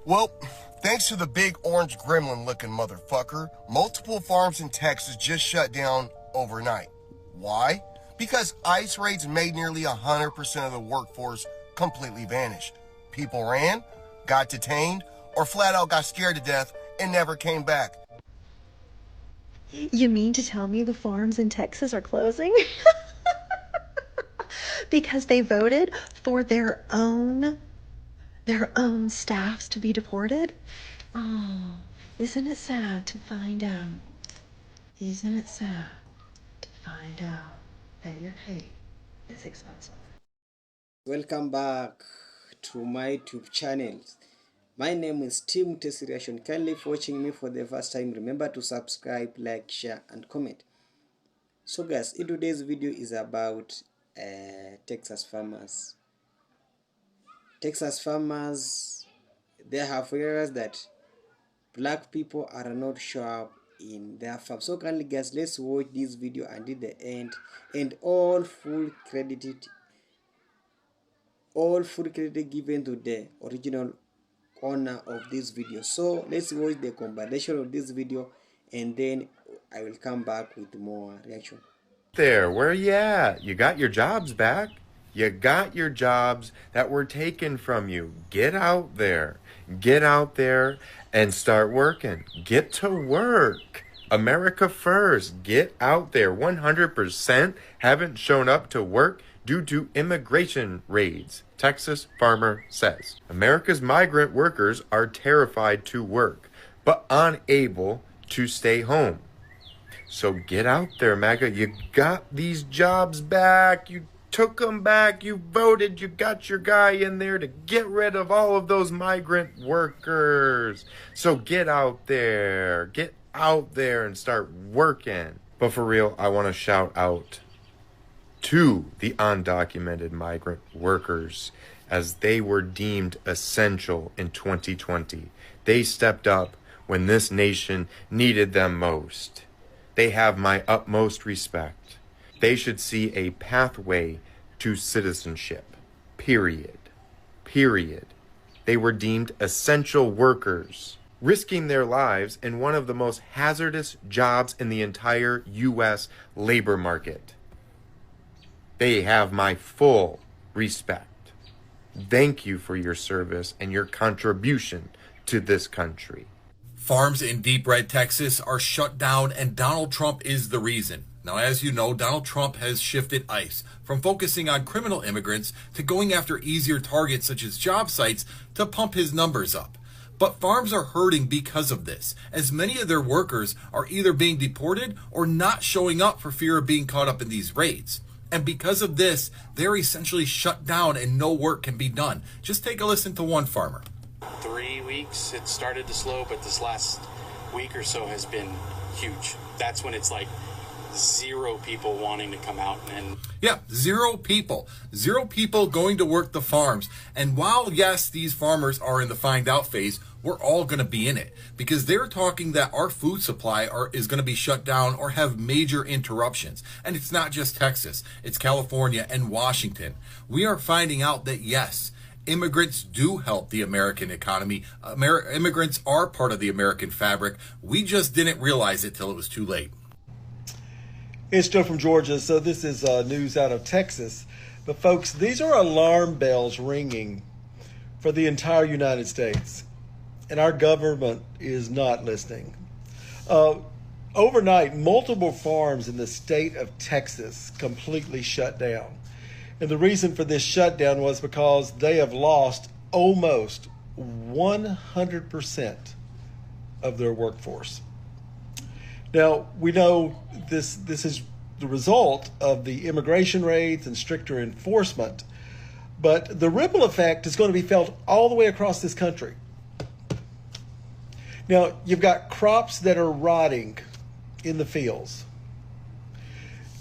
Well, thanks to the big orange gremlin looking motherfucker, multiple farms in Texas just shut down overnight. Why? Because ICE raids made nearly 100% of the workforce completely vanish. People ran, got detained, or flat out got scared to death and never came back. You mean to tell me the farms in Texas are closing? Because they voted for their own staffs to be deported? Oh, isn't it sad to find out? Isn't it sad to find out that your hate is expensive? Welcome back to my YouTube channel. My name is Tim Tessiriation. Kindly for watching me for the first time, remember to subscribe, like, share and comment. So guys, in today's video is about Texas farmers. Texas farmers, they have realized that black people are not show up in their farm. So kindly guys, let's watch this video until the end, and all full credit given to the original owner of this video. So let's watch the combination of this video and then I will come back with more reaction. There, where you at? You got your jobs back? You got your jobs that were taken from you. Get out there. Get out there and start working. Get to work. America first. Get out there. 100% haven't shown up to work due to immigration raids, Texas farmer says. America's migrant workers are terrified to work, but unable to stay home. So get out there, MAGA. You got these jobs back. You took them back. You voted. You got your guy in there to get rid of all of those migrant workers. So get out there. Get out there and start working. But for real, I want to shout out to the undocumented migrant workers as they were deemed essential in 2020. They stepped up when this nation needed them most. They have my utmost respect. They should see a pathway to citizenship. Period. Period. They were deemed essential workers, risking their lives in one of the most hazardous jobs in the entire U.S. labor market. They have my full respect. Thank you for your service and your contribution to this country. Farms in deep red Texas are shut down and Donald Trump is the reason. Now, as you know, Donald Trump has shifted ICE from focusing on criminal immigrants to going after easier targets such as job sites to pump his numbers up. But farms are hurting because of this, as many of their workers are either being deported or not showing up for fear of being caught up in these raids. And because of this, they're essentially shut down and no work can be done. Just take a listen to one farmer. 3 weeks it started to slow, but this last week or so has been huge. That's when it's like zero people wanting to come out. And yeah, zero people going to work the farms. And while yes, these farmers are in the find out phase, we're all going to be in it, because they're talking that our food supply is going to be shut down or have major interruptions. And it's not just Texas, it's California and Washington. We are finding out that yes, immigrants do help the American economy. Immigrants are part of the American fabric. We just didn't realize it till it was too late. It's Joe from Georgia. So this is news out of Texas. But folks, these are alarm bells ringing for the entire United States. And our government is not listening. Overnight, multiple farms in the state of Texas completely shut down. And the reason for this shutdown was because they have lost almost 100% of their workforce. Now, we know this is the result of the immigration raids and stricter enforcement, but the ripple effect is going to be felt all the way across this country. Now, you've got crops that are rotting in the fields.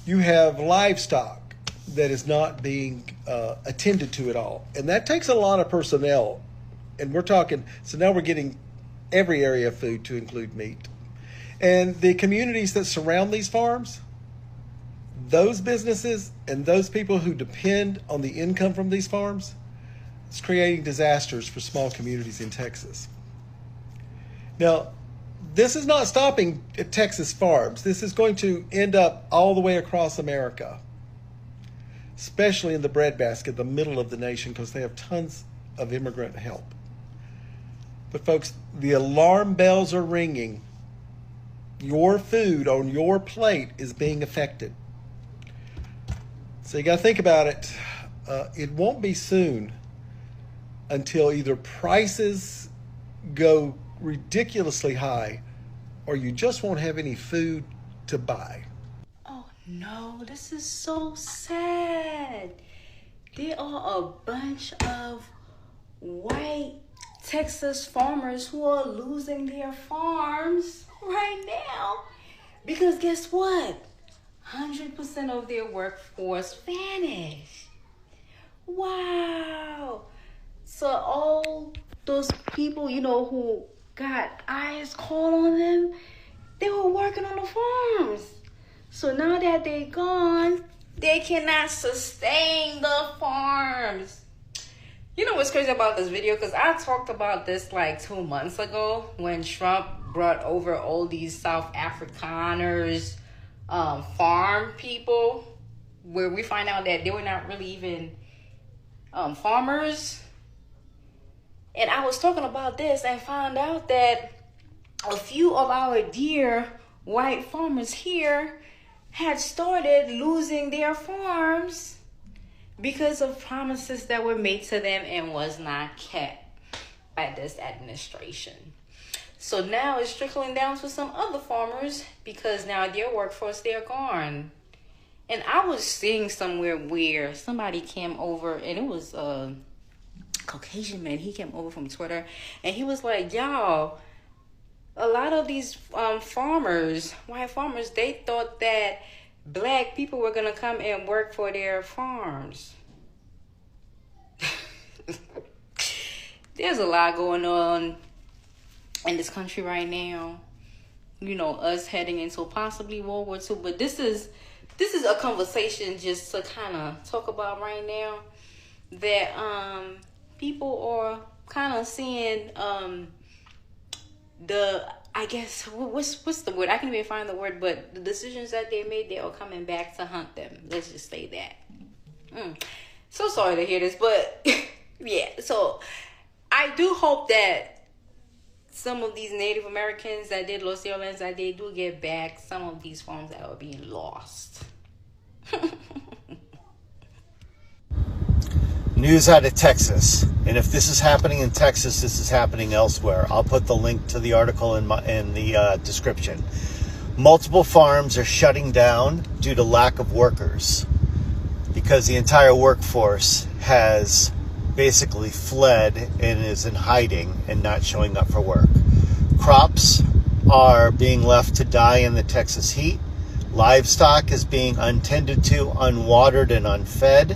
You have livestock that is not being attended to at all. And that takes a lot of personnel. And we're talking, so now we're getting every area of food to include meat. And the communities that surround these farms, those businesses and those people who depend on the income from these farms, It's creating disasters for small communities in Texas. Now, this is not stopping at Texas farms. This is going to end up all the way across America, especially in the breadbasket, the middle of the nation, because they have tons of immigrant help. But folks, the alarm bells are ringing. Your food on your plate is being affected. So you got to think about it. It won't be soon until either prices go ridiculously high or you just won't have any food to buy. Oh no, this is so sad. There are a bunch of white Texas farmers who are losing their farms right now. Because guess what? 100% of their workforce vanished. Wow. So all those people, who got eyes called on them, they were working on the farms. So now that they're gone, they cannot sustain the farms. You know what's crazy about this video? Because I talked about this like 2 months ago when Trump brought over all these South Afrikaners, farm people, where we find out that they were not really even farmers. And I was talking about this and found out that a few of our dear white farmers here had started losing their farms because of promises that were made to them and was not kept by this administration. So now it's trickling down to some other farmers because now their workforce, they're gone. And I was seeing somewhere where somebody came over, and it was a Caucasian man. He came over from Twitter, and he was like, y'all, a lot of these farmers, white farmers, they thought that black people were going to come and work for their farms. There's a lot going on in this country right now. Us heading into possibly World War II. But this is a conversation just to kind of talk about right now. That people are kind of seeing I guess, what's the word? I can't even find the word, but the decisions that they made, they are coming back to hunt them. Let's just say that. So sorry to hear this, but yeah. So I do hope that some of these Native Americans that did lose their lands, that they do get back some of these farms that are being lost. News out of Texas, and if this is happening in Texas, this is happening elsewhere. I'll put the link to the article in the description. Multiple farms are shutting down due to lack of workers because the entire workforce has basically fled and is in hiding and not showing up for work. Crops are being left to die in the Texas heat. Livestock is being untended to, unwatered, and unfed.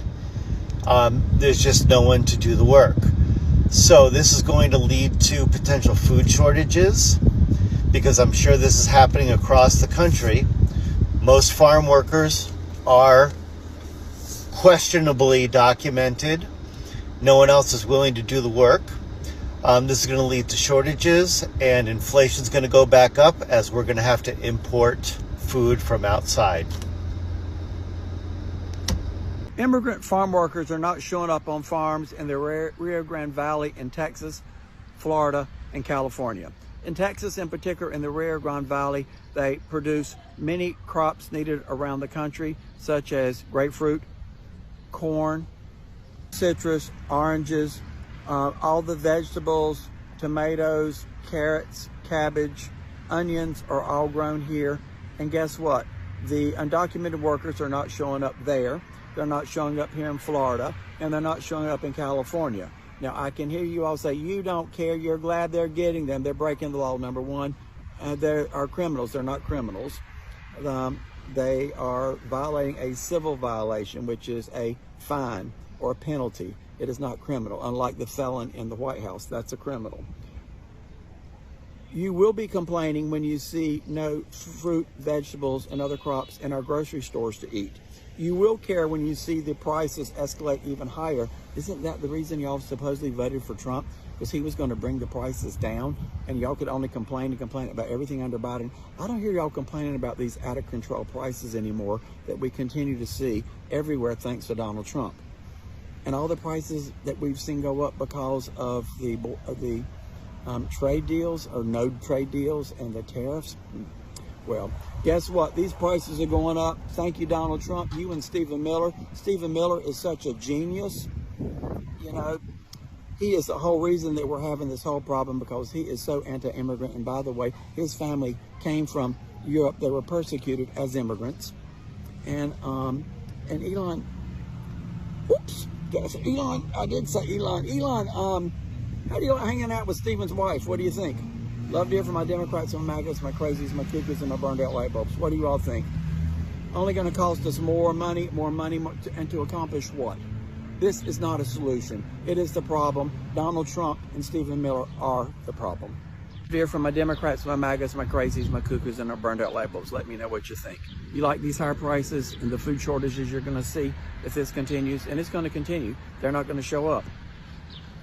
There's just no one to do the work. So this is going to lead to potential food shortages because I'm sure this is happening across the country. Most farm workers are questionably documented. No one else is willing to do the work. This is going to lead to shortages, and inflation is going to go back up as we're going to have to import food from outside. Immigrant farm workers are not showing up on farms in the Rio Grande Valley in Texas, Florida, and California. In Texas, in particular, in the Rio Grande Valley, they produce many crops needed around the country, such as grapefruit, corn, citrus, oranges, all the vegetables, tomatoes, carrots, cabbage, onions are all grown here. And guess what? The undocumented workers are not showing up there. They're not showing up here in Florida, and they're not showing up in California. Now, I can hear you all say, you don't care, you're glad they're getting them. They're breaking the law, number one. They are criminals. They're not criminals. They are violating a civil violation, which is a fine or a penalty. It is not criminal, unlike the felon in the White House. That's a criminal. You will be complaining when you see no fruit, vegetables, and other crops in our grocery stores to eat. You will care when you see the prices escalate even higher. Isn't that the reason y'all supposedly voted for Trump? Because he was going to bring the prices down, and y'all could only complain and complain about everything under Biden. I don't hear y'all complaining about these out of control prices anymore that we continue to see everywhere thanks to Donald Trump. And all the prices that we've seen go up because of the trade deals or no trade deals and the tariffs. Well, guess what? These prices are going up. Thank you, Donald Trump. You and Stephen Miller. Stephen Miller is such a genius. You know, he is the whole reason that we're having this whole problem, because he is so anti-immigrant. And by the way, his family came from Europe. They were persecuted as immigrants. And Elon, oops, Elon, I did say Elon. Elon, how do you like hanging out with Stephen's wife? What do you think? Love to hear from my Democrats, my MAGAs, my crazies, my cuckoos, and my burned out light bulbs. What do you all think? Only going to cost us more money, and to accomplish what? This is not a solution. It is the problem. Donald Trump and Stephen Miller are the problem. Hear from my Democrats, my MAGAs, my crazies, my cuckoos, and our burned out light bulbs. Let me know what you think. You like these higher prices and the food shortages you're going to see if this continues, and it's going to continue. They're not going to show up.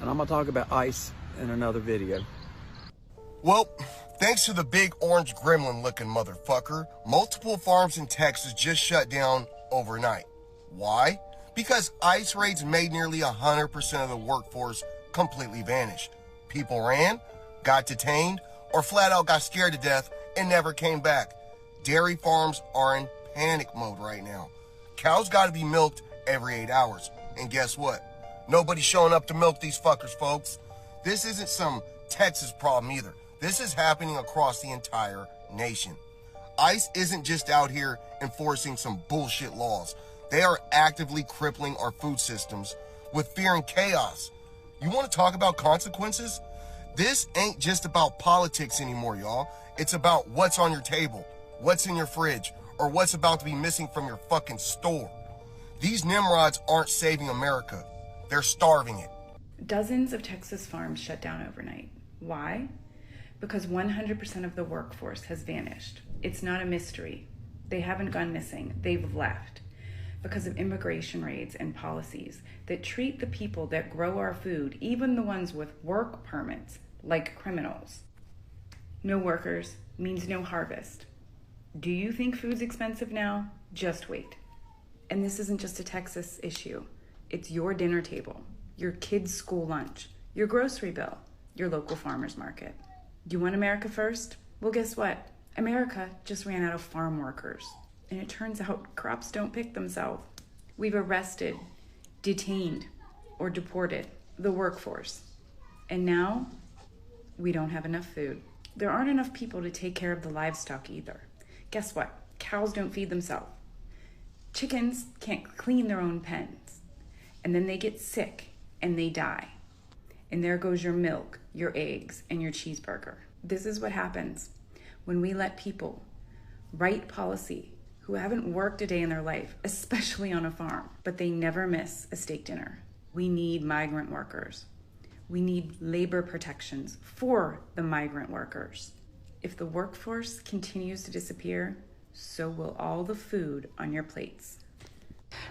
And I'm going to talk about ICE in another video. Well, thanks to the big orange gremlin looking motherfucker, multiple farms in Texas just shut down overnight. Why? Because ICE raids made nearly 100% of the workforce completely vanish. People ran, got detained, or flat out got scared to death and never came back. Dairy farms are in panic mode right now. Cows got to be milked every 8 hours. And guess what? Nobody's showing up to milk these fuckers, folks. This isn't some Texas problem either. This is happening across the entire nation. ICE isn't just out here enforcing some bullshit laws. They are actively crippling our food systems with fear and chaos. You want to talk about consequences? This ain't just about politics anymore, y'all. It's about what's on your table, what's in your fridge, or what's about to be missing from your fucking store. These Nimrods aren't saving America. They're starving it. Dozens of Texas farms shut down overnight. Why? Because 100% of the workforce has vanished. It's not a mystery. They haven't gone missing. They've left because of immigration raids and policies that treat the people that grow our food, even the ones with work permits, like criminals. No workers means no harvest. Do you think food's expensive now? Just wait. And this isn't just a Texas issue. It's your dinner table, your kids' school lunch, your grocery bill, your local farmer's market. Do you want America first? Well, guess what? America just ran out of farm workers. And it turns out crops don't pick themselves. We've arrested, detained, or deported the workforce. And now we don't have enough food. There aren't enough people to take care of the livestock either. Guess what? Cows don't feed themselves. Chickens can't clean their own pens. And then they get sick and they die. And there goes your milk, your eggs, and your cheeseburger. This is what happens when we let people write policy who haven't worked a day in their life, especially on a farm, but they never miss a steak dinner. We need migrant workers. We need labor protections for the migrant workers. If the workforce continues to disappear, so will all the food on your plates.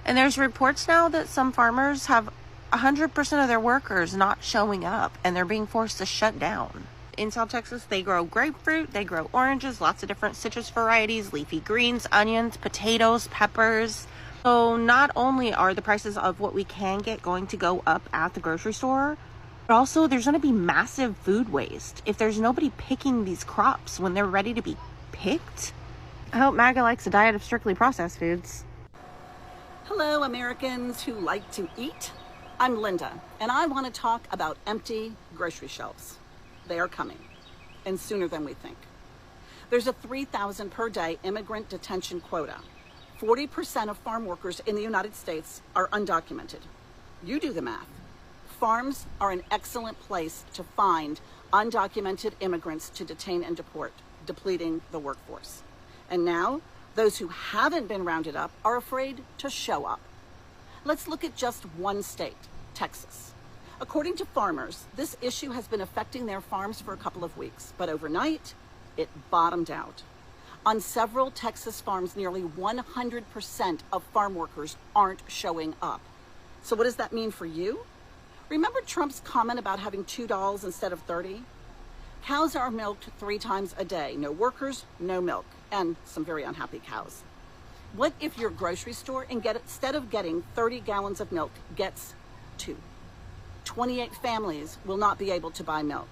And there's reports now that some farmers have 100% of their workers not showing up and they're being forced to shut down. In South Texas, they grow grapefruit, they grow oranges, lots of different citrus varieties, leafy greens, onions, potatoes, peppers. So not only are the prices of what we can get going to go up at the grocery store, but also there's going to be massive food waste if there's nobody picking these crops when they're ready to be picked. I hope MAGA likes a diet of strictly processed foods. Hello, Americans who like to eat. I'm Linda, and I want to talk about empty grocery shelves. They are coming, and sooner than we think. There's a 3,000 per day immigrant detention quota. 40% of farm workers in the United States are undocumented. You do the math. Farms are an excellent place to find undocumented immigrants to detain and deport, depleting the workforce. And now, those who haven't been rounded up are afraid to show up. Let's look at just one state, Texas. According to farmers, this issue has been affecting their farms for a couple of weeks, but overnight, it bottomed out. On several Texas farms, nearly 100% of farm workers aren't showing up. So what does that mean for you? Remember Trump's comment about having $2 instead of 30? Cows are milked 3 times a day. No workers, no milk, and some very unhappy cows. What if your grocery store, instead of getting 30 gallons of milk, gets 2? 28 families will not be able to buy milk.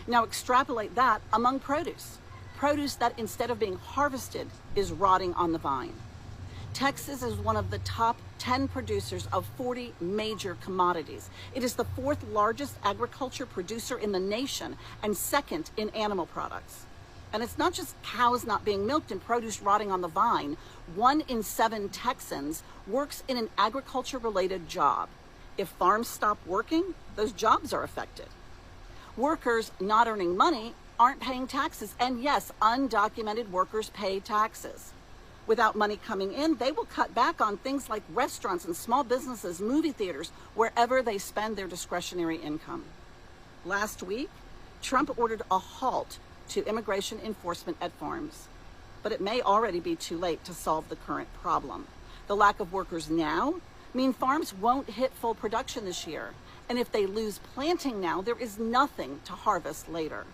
Now extrapolate that among produce. Produce that instead of being harvested is rotting on the vine. Texas is one of the top 10 producers of 40 major commodities. It is the 4th largest agriculture producer in the nation and 2nd in animal products. And it's not just cows not being milked and produce rotting on the vine. 1 in 7 Texans works in an agriculture-related job. If farms stop working, those jobs are affected. Workers not earning money aren't paying taxes. And yes, undocumented workers pay taxes. Without money coming in, they will cut back on things like restaurants and small businesses, movie theaters, wherever they spend their discretionary income. Last week, Trump ordered a halt to immigration enforcement at farms. But it may already be too late to solve the current problem. The lack of workers now mean farms won't hit full production this year. And if they lose planting now, there is nothing to harvest later.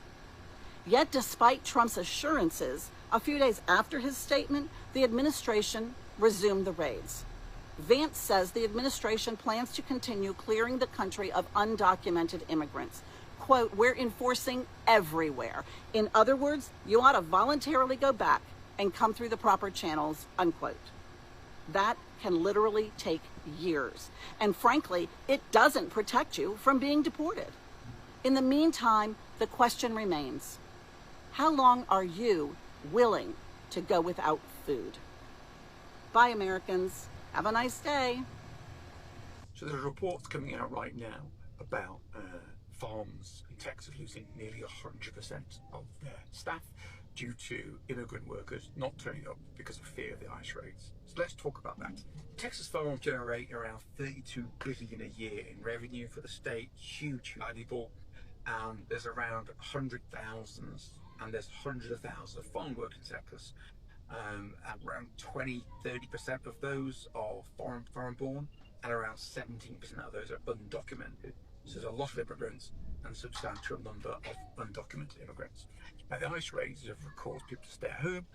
Yet, despite Trump's assurances, a few days after his statement, the administration resumed the raids. Vance says the administration plans to continue clearing the country of undocumented immigrants. Quote, "We're enforcing everywhere. In other words, you ought to voluntarily go back and come through the proper channels," unquote. That can literally take years. And frankly, it doesn't protect you from being deported. In the meantime, the question remains, how long are you willing to go without food? Bye, Americans. Have a nice day. So there's reports coming out right now about farms in Texas losing nearly 100% of their staff due to immigrant workers not turning up because of fear of the ICE raids. So let's talk about that. Texas farms generate around $32 billion a year in revenue for the state, huge, valuable, and there's around 100,000 and there's hundreds of thousands of farm workers in Texas. And around 20-30% of those are foreign born, and around 17% of those are undocumented. So there's a lot of immigrants and a substantial number of undocumented immigrants. Now the ICE raids have caused people to stay at home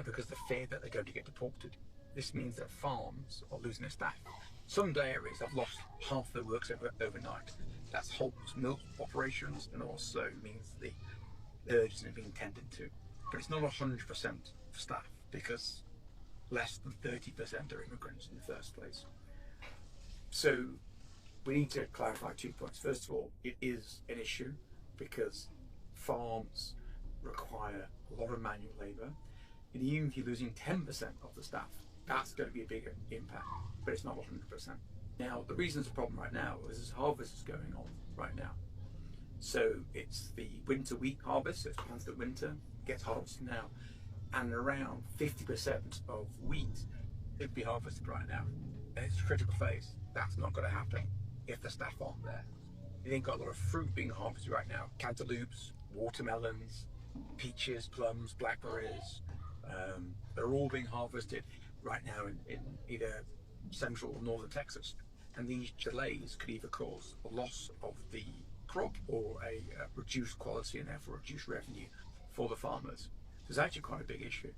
because of the fear that they're going to get deported. This means that farms are losing their staff. Some dairies have lost half their workers overnight. That's halts milk operations and also means the herd isn't being tended to. But it's not 100% of staff because less than 30% are immigrants in the first place. So we need to clarify 2 points. First of all, it is an issue because farms require a lot of manual labour. And even if you're losing 10% of the staff, that's going to be a bigger impact, but it's not 100%. Now, the reason it's a problem right now is this harvest is going on right now. So it's the winter wheat harvest, so it's planted at winter, gets harvested now, and around 50% of wheat should be harvested right now. And it's a critical phase. That's not going to happen if the staff aren't there. You then got a lot of fruit being harvested right now. Cantaloupes, watermelons, peaches, plums, blackberries. They're all being harvested right now in either central or northern Texas. And these delays could either cause a loss of the crop or a reduced quality and therefore reduced revenue for the farmers. So it's actually quite a big issue.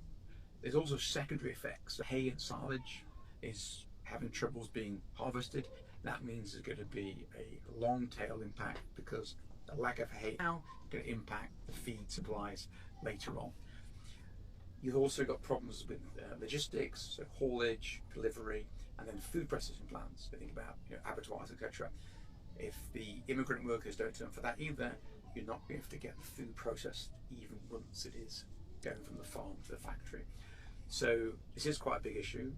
There's also secondary effects. So hay and silage is having troubles being harvested. That means there's going to be a long tail impact because the lack of hay now is going to impact the feed supplies later on. You've also got problems with logistics, so haulage, delivery, and then food processing plants. So think about abattoirs, etc. If the immigrant workers don't turn for that either, you're not going to be able to get the food processed even once it is going from the farm to the factory. So this is quite a big issue.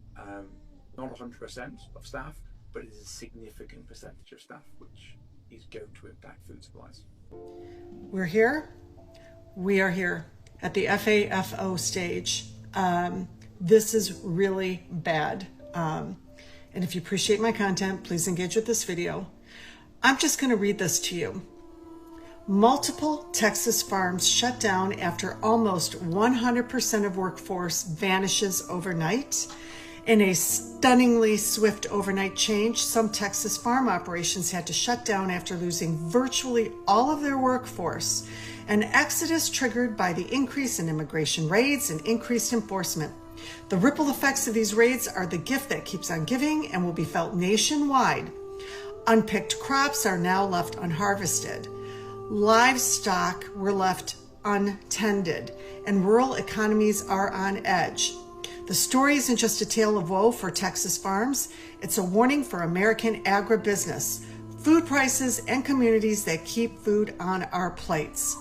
Not 100% of staff, but it is a significant percentage of staff which is going to impact food supplies. We're here. We are here at the FAFO stage. This is really bad. And if you appreciate my content, please engage with this video. I'm just going to read this to you. Multiple Texas farms shut down after almost 100% of workforce vanishes overnight. In a stunningly swift overnight change, some Texas farm operations had to shut down after losing virtually all of their workforce, an exodus triggered by the increase in immigration raids and increased enforcement. The ripple effects of these raids are the gift that keeps on giving and will be felt nationwide. Unpicked crops are now left unharvested. Livestock were left untended, and rural economies are on edge. The story isn't just a tale of woe for Texas farms, it's a warning for American agribusiness, food prices, and communities that keep food on our plates.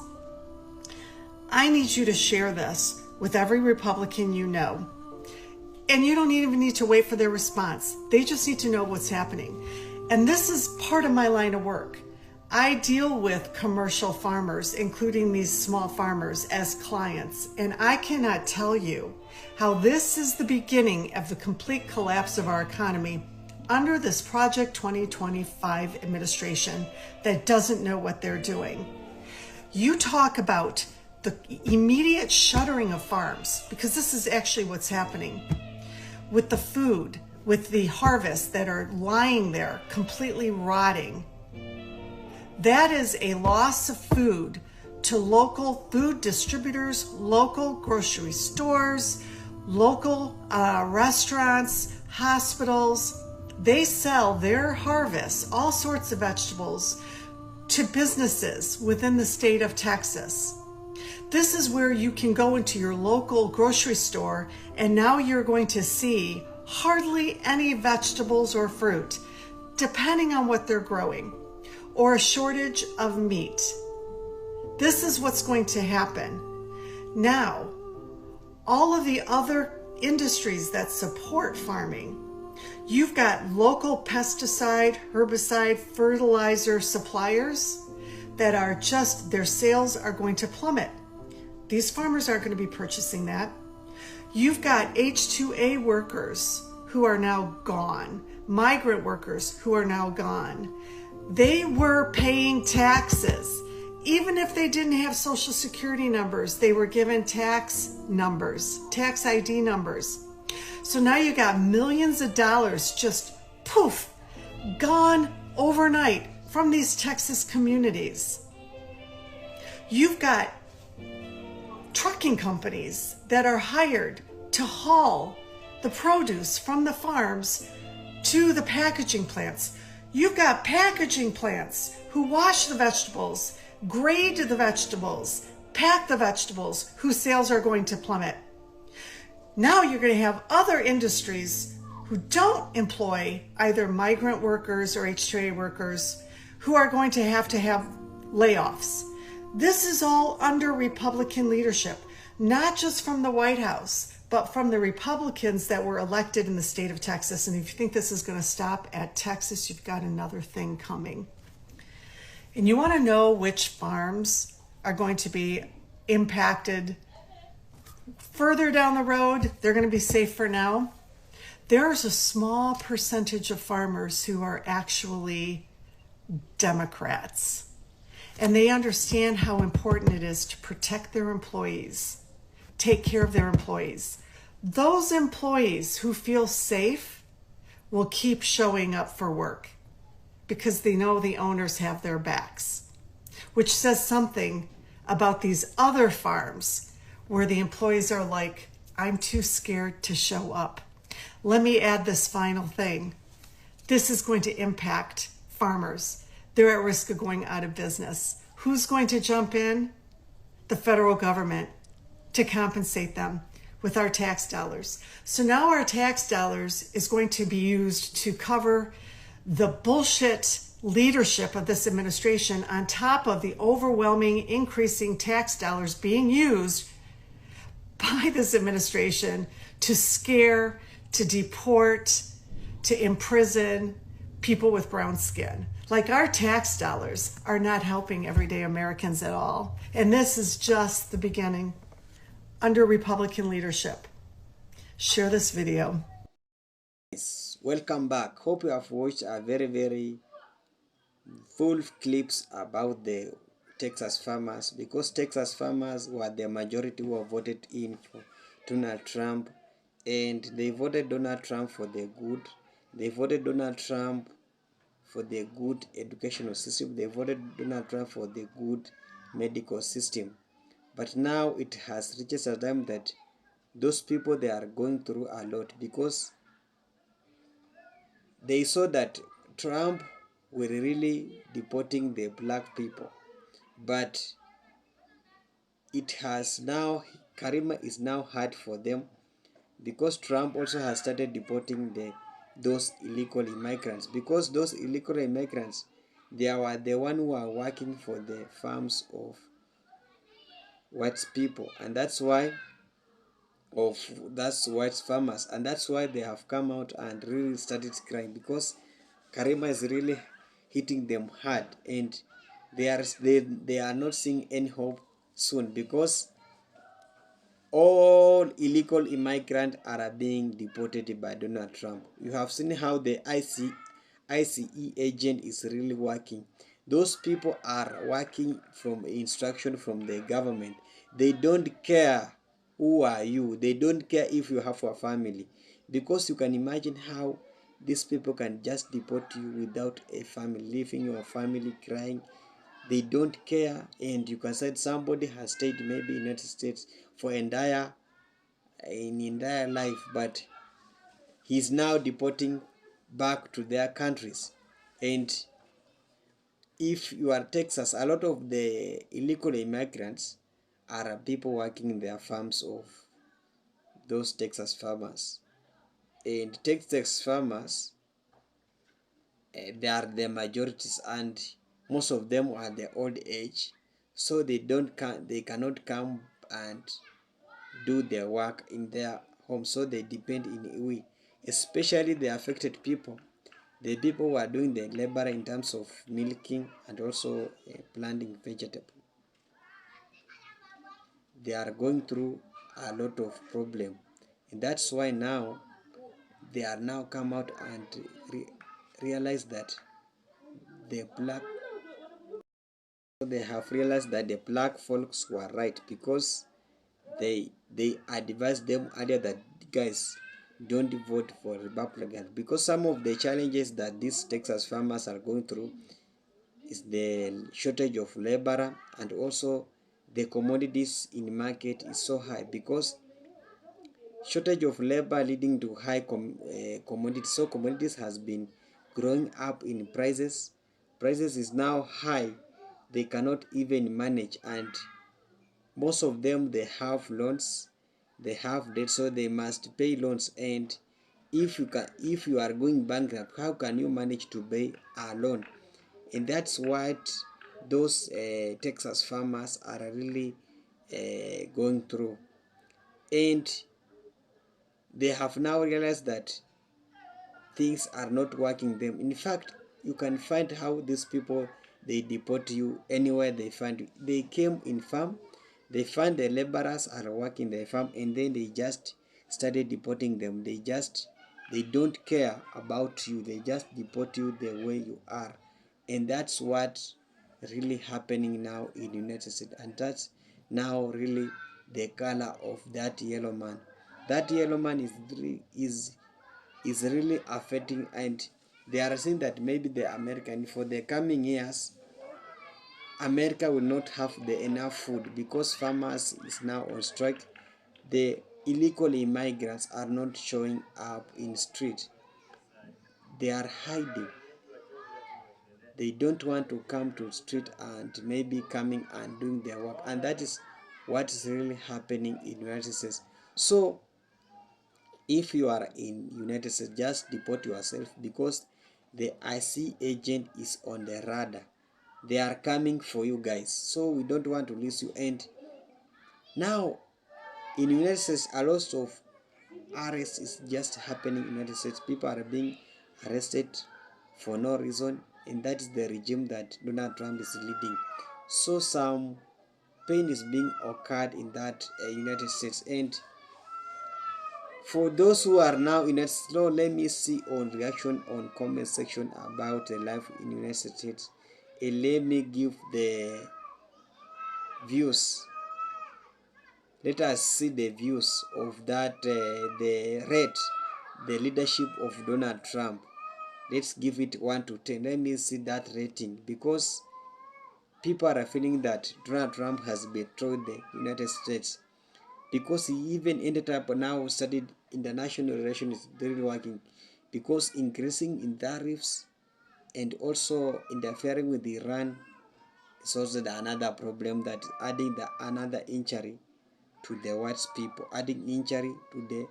I need you to share this with every Republican you know. And you don't even need to wait for their response. They just need to know what's happening. And this is part of my line of work. I deal with commercial farmers, including these small farmers, as clients, and I cannot tell you how this is the beginning of the complete collapse of our economy under this Project 2025 administration that doesn't know what they're doing. You talk about the immediate shuttering of farms, because this is actually what's happening with the food, with the harvests that are lying there completely rotting. That is a loss of food to local food distributors, local grocery stores, local restaurants, hospitals. They sell their harvests, all sorts of vegetables, to businesses within the state of Texas. This is where you can go into your local grocery store, and now you're going to see hardly any vegetables or fruit, depending on what they're growing, or a shortage of meat. This is what's going to happen. Now, all of the other industries that support farming, you've got local pesticide, herbicide, fertilizer suppliers that are just, their sales are going to plummet. These farmers aren't going to be purchasing that. You've got H-2A workers who are now gone, migrant workers who are now gone. They were paying taxes. Even if they didn't have social security numbers, they were given tax numbers, tax ID numbers. So now you got millions of dollars just poof, gone overnight from these Texas communities. You've got trucking companies that are hired to haul the produce from the farms to the packaging plants. You've got packaging plants who wash the vegetables, grade the vegetables, pack the vegetables, whose sales are going to plummet. Now you're going to have other industries who don't employ either migrant workers or H-2A workers who are going to have layoffs. This is all under Republican leadership, not just from the White House, but from the Republicans that were elected in the state of Texas. And if you think this is going to stop at Texas, you've got another thing coming. And you want to know which farms are going to be impacted further down the road? They're going to be safe for now. There's a small percentage of farmers who are actually Democrats. And they understand how important it is to protect their employees, take care of their employees. Those employees who feel safe will keep showing up for work because they know the owners have their backs, which says something about these other farms where the employees are like, I'm too scared to show up. Let me add this final thing. This is going to impact farmers. They're at risk of going out of business. Who's going to jump in? The federal government to compensate them with our tax dollars. So now our tax dollars is going to be used to cover the bullshit leadership of this administration on top of the overwhelming increasing tax dollars being used by this administration to scare, to deport, to imprison people with brown skin. Like, our tax dollars are not helping everyday Americans at all. And this is just the beginning under Republican leadership. Share this video. Welcome back. Hope you have watched a very full clips about the Texas farmers, because Texas farmers were the majority who voted in for Donald Trump, and they voted Donald Trump for the good. They voted Donald Trump for the good educational system. They voted Donald Trump for the good medical system. But now it has reached a time that those people, they are going through a lot, because they saw that Trump were really deporting the black people. But it has now, Karima is now hard for them, because Trump also has started deporting those illegal immigrants, because those illegal immigrants, they are the one who are working for the farms of white people, and that's white farmers, and that's why they have come out and really started crying, because Karima is really hitting them hard, and they are not seeing any hope soon, because all illegal immigrants are being deported by Donald Trump. You have seen how the ICE agent is really working. Those people are working from instruction from the government. They don't care who are you. They don't care if you have a family, because you can imagine how these people can just deport you without a family, leaving your family crying. They don't care, and you can say somebody has stayed maybe in United States for entire life, but he's now deporting back to their countries. And if you are Texas, a lot of the illegal immigrants are people working in their farms of those Texas farmers. And Texas farmers, they are the majorities, and most of them are the old age, so they cannot come and do their work in their home, so they depend in we, especially the affected people, the people who are doing the labor in terms of milking and also planting vegetable. They are going through a lot of problem, and that's why now they are now come out and realize that the black they have realized that the black folks were right, because they advised them earlier that, guys, don't vote for Republicans, because some of the challenges that these Texas farmers are going through is the shortage of labor, and also the commodities in market is so high, because shortage of labor leading to high commodities, so commodities has been growing up in prices is now high, they cannot even manage, and most of them, they have loans, they have debt, so they must pay loans. And if you are going bankrupt, how can you manage to pay a loan? And that's what those Texas farmers are really going through, and they have now realized that things are not working them. In fact, you can find how these people, they deport you anywhere they find you. They came in farm, they find the laborers are working the farm, and then they just started deporting them. They don't care about you, they just deport you the way you are. And that's what really happening now in United States, and that's now really the color of that yellow man. That yellow man is really affecting, and they are saying that maybe the American, for the coming years, America will not have the enough food, because farmers is now on strike. The illegal immigrants are not showing up in street, they are hiding, they don't want to come to street and maybe coming and doing their work, and that is what is really happening in United States. So if you are in United States, just deport yourself, because the IC agent is on the radar, they are coming for you guys, so we don't want to lose you. And now in United States, a lot of arrests is just happening in United States. People are being arrested for no reason, and that is the regime that Donald Trump is leading. So some pain is being occurred in that United States, and For those who are now in it, so let me see on reaction on comment section about the life in United States, and let me give the views. Let us see the views of that the rate, the leadership of Donald Trump. Let's give it 1 to 10. Let me see that rating, because people are feeling that Donald Trump has betrayed the United States, because he even ended up now studied international relations really working, because increasing in tariffs and also interfering with Iran is also another problem that adding another injury to the white people, adding injury to the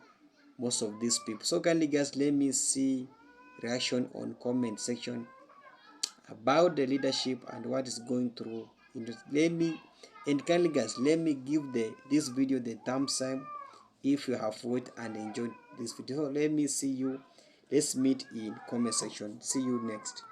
most of these people. So kindly guys, let me see reaction on comment section about the leadership and what is going through. Let me, and kindly guys, let me give this video the thumbs up if you have watched and enjoyed this video. So let me see you. Let's meet in comment section. See you next.